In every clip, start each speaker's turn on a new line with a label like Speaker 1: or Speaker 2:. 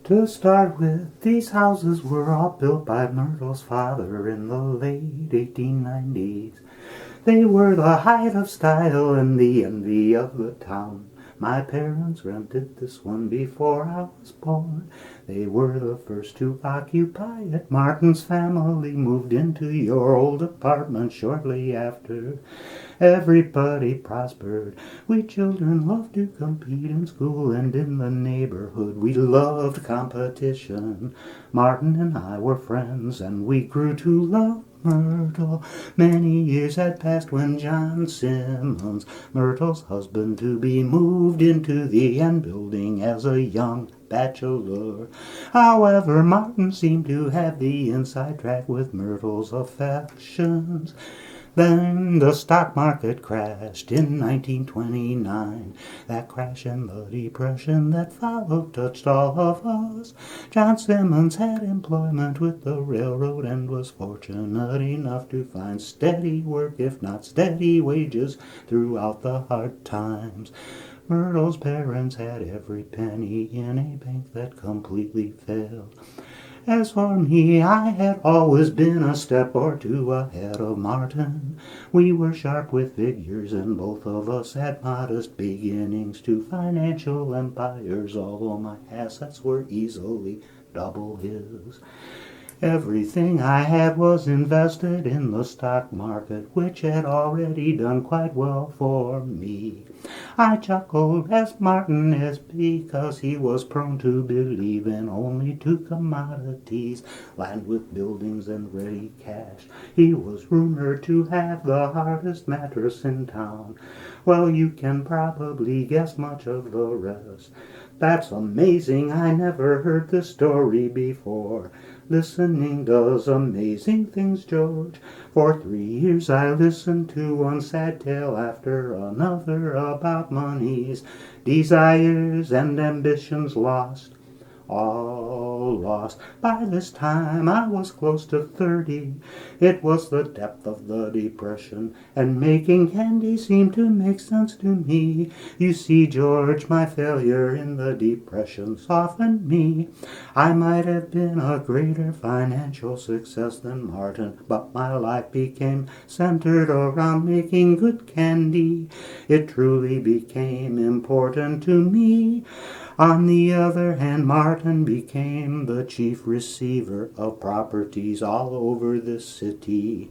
Speaker 1: To start with, these houses were all built by Myrtle's father in the late 1890s. They were the height of style and the envy of the town. My parents rented this one before I was born. They were the first to occupy it. Martin's family moved into your old apartment shortly after. Everybody prospered. We children loved to compete in school and in the neighborhood. We loved competition. Martin and I were friends, and we grew to love Myrtle. Many years had passed when John Simmons, Myrtle's husband-to-be, moved into the end building as a young bachelor. However, Martin seemed to have the inside track with Myrtle's affections. Then the stock market crashed in 1929. That crash and the depression that followed touched all of us. John Simmons had employment with the railroad and was fortunate enough to find steady work, if not steady wages, throughout the hard times. Myrtle's parents had every penny in a bank that completely failed. As for me, I had always been a step or two ahead of Martin. We were sharp with figures, and both of us had modest beginnings to financial empires, although my assets were easily double his. Everything I had was invested in the stock market, which had already done quite well for me. I chuckled as Martin is because he was prone to believe in only two commodities, land with buildings and ready cash. He was rumored to have the hardest mattress in town. Well, you can probably guess much of the rest. That's amazing, I never heard the story before. Listening does amazing things, George. For 3 years I listened to one sad tale after another about money's desires and ambitions lost. All lost. By this time I was close to 30. It was the depth of the depression, and making candy seemed to make sense to me. You see, George, my failure in the depression softened me. I might have been a greater financial success than Martin, but my life became centered around making good candy. It truly became important to me. On the other hand, Martin became the chief receiver of properties all over the city.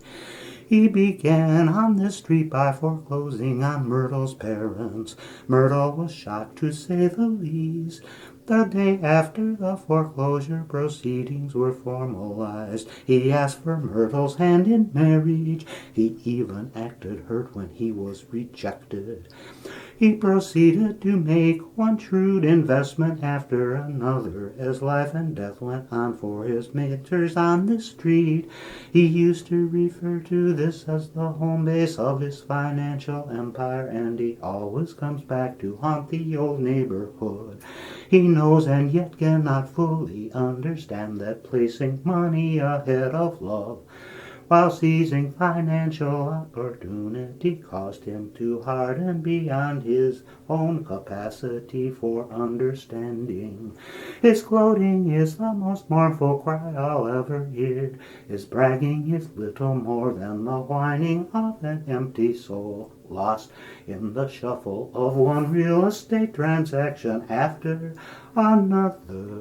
Speaker 1: He began on this street by foreclosing on Myrtle's parents. Myrtle was shocked, to say the least. The day after the foreclosure proceedings were formalized, he asked for Myrtle's hand in marriage. He even acted hurt when he was rejected. He proceeded to make one shrewd investment after another as life and death went on for his mentors on the street. He used to refer to this as the home base of his financial empire, and he always comes back to haunt the old neighborhood. He knows and yet cannot fully understand that placing money ahead of love while seizing financial opportunity cost him too hard and beyond his own capacity for understanding. His gloating is the most mournful cry I'll ever hear. His bragging is little more than the whining of an empty soul, lost in the shuffle of one real estate transaction after another.